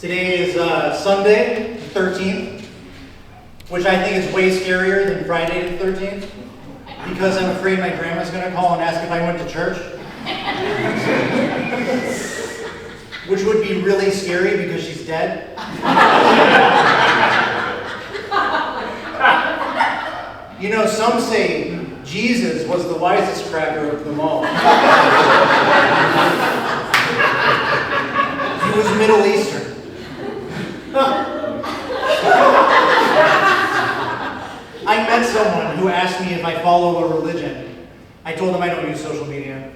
Today is Sunday, the 13th, which I think is way scarier than Friday the 13th, because I'm afraid my grandma's going to call and ask if I went to church. Which would be really scary because she's dead. You know, some say Jesus was the wisest cracker of them all. He was Middle Eastern. I met someone who asked me if I follow a religion. I told him I don't use social media.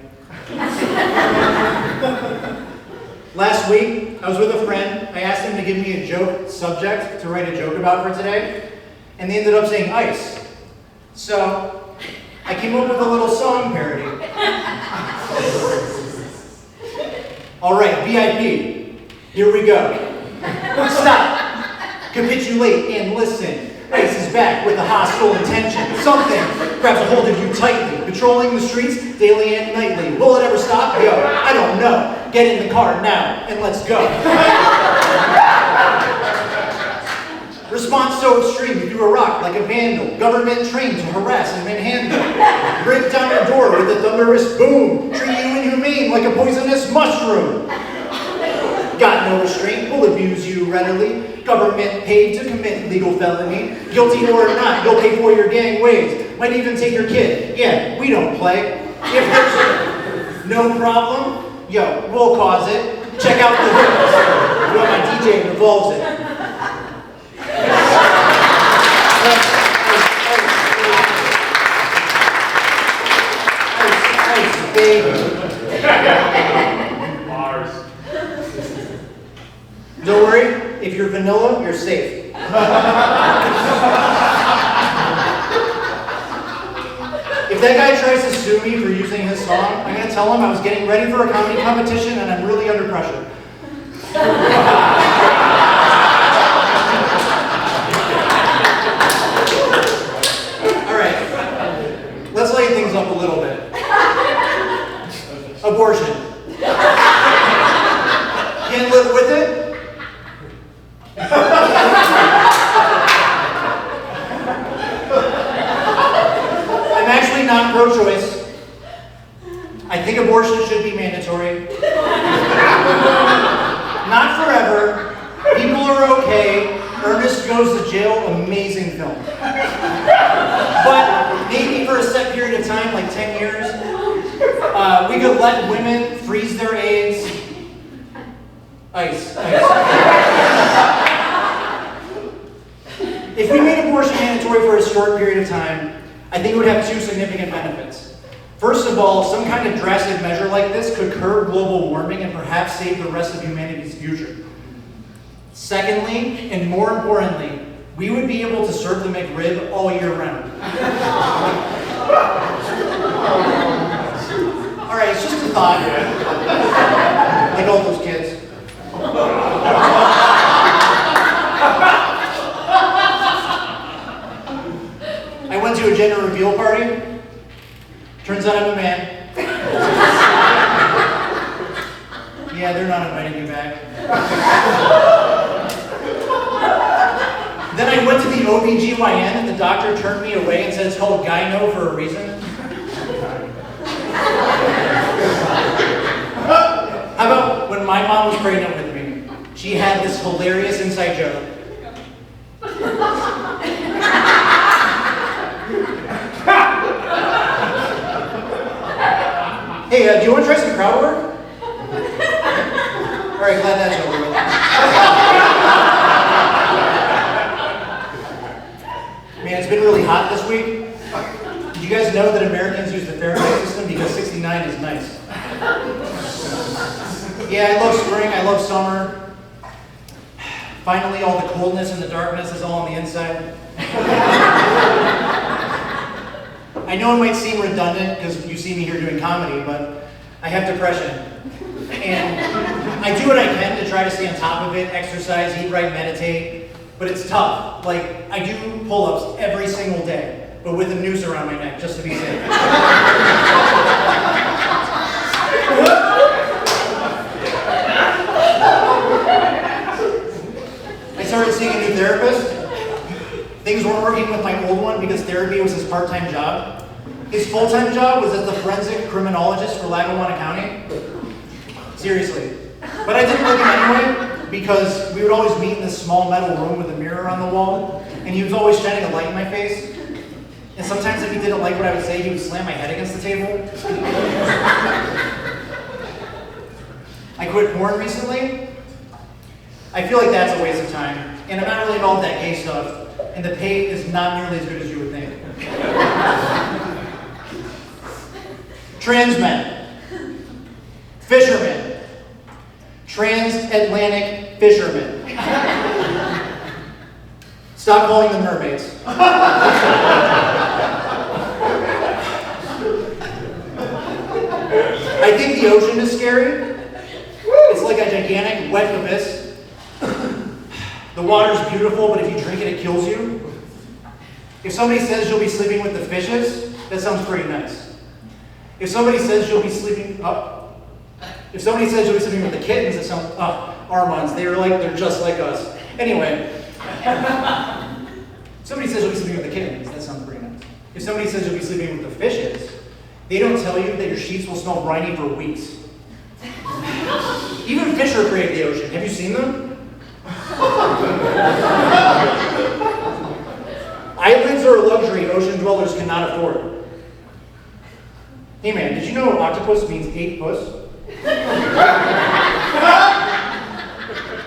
Last week, I was with a friend. I asked him to give me a joke subject to write a joke about for today, and they ended up saying ice. So, I came up with a little song parody. Alright, VIP, here we go. Stop, capitulate and listen. Ice is back with a hostile intention. Something grabs a hold of you tightly, patrolling the streets daily and nightly. Will it ever stop? Yo, I don't know. Get in the car now and let's go. Response so extreme, you threw a rock like a vandal. Government trained to harass and manhandle. Break down your door with a thunderous boom. Treat you inhumane like a poisonous mushroom. Got no restraint, will abuse you readily. Government paid to commit legal felony. Guilty or not, you'll pay for your gang ways. Might even take your kid. Yeah, we don't play. If there's no problem, yo, we'll cause it. Check out the hooks. Well, my DJ revolves it. Ice, baby. Mars. Don't worry, if you're vanilla, you're safe. If that guy tries to sue me for using his song, I'm going to tell him I was getting ready for a comedy competition and I'm really under pressure. Alright, let's lighten things up a little bit. Abortion. Can't live with it? I'm actually not pro-choice. I think abortion should be mandatory. Not forever. People are okay. Ernest Goes to Jail, amazing film. But maybe for a set period of time, like 10 years, we could let women freeze their eggs. Ice. If we made abortion mandatory for a short period of time, I think it would have two significant benefits. First of all, some kind of drastic measure like this could curb global warming and perhaps save the rest of humanity's future. Secondly, and more importantly, we would be able to serve the McRib all year round. Alright, it's just a thought. Like all those kids. I went to a gender reveal party. Turns out I'm a man. Yeah, they're not inviting me back. Then I went to the OBGYN and the doctor turned me away and said it's called gyno for a reason. How about when my mom was pregnant with me? She had this hilarious inside joke. Hey, do you want to try some crowd work? Alright, glad that's over with. Man, it's been really hot this week. Did you guys know that Americans use the Fahrenheit system because 69 is nice? Yeah, I love spring, I love summer. Finally, all the coldness and the darkness is all on the inside. I know it might seem redundant because you see me here doing comedy, but I have depression. And I do what I can to try to stay on top of it, exercise, eat right, meditate, but it's tough. Like, I do pull-ups every single day, but with a noose around my neck just to be safe. therapy was his part-time job. His full-time job was as the forensic criminologist for Lackawanna County. Seriously. But I didn't like him anyway, because we would always meet in this small metal room with a mirror on the wall, and he was always shining a light in my face. And sometimes if he didn't like what I would say, he would slam my head against the table. I quit porn recently. I feel like that's a waste of time, and I'm not really involved in that gay stuff, and the pay is not nearly as good as you would think. Trans men. Fishermen. Transatlantic fishermen. Stop calling them mermaids. I think the ocean is scary. It's like a gigantic wet abyss. The water's beautiful, but if you drink it, it kills you. If somebody says you'll be sleeping with the fishes, that sounds pretty nice. If somebody says you'll be sleeping if somebody says you'll be sleeping with the kittens, it sounds Armans. They're just like us. Anyway, somebody says you'll be sleeping with the kittens, that sounds pretty nice. If somebody says you'll be sleeping with the fishes, they don't tell you that your sheets will smell briny for weeks. Even fish are afraid of the ocean. Have you seen them? Islands are a luxury ocean dwellers cannot afford. Hey man, did you know octopus means 8 puss?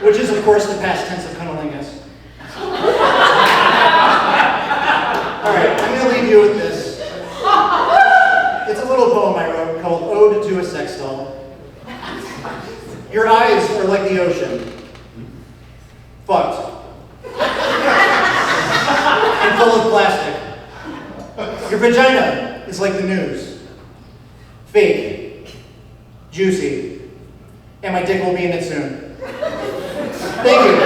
Which is, of course, the past tense of cunnilingus. Alright, I'm going to leave you with this. It's a little poem I wrote called Ode to a Sex Doll. Your eyes are like the ocean. Fucked. And full of plastic. Your vagina is like the news. Fake. Juicy. And my dick will be in it soon. Thank you.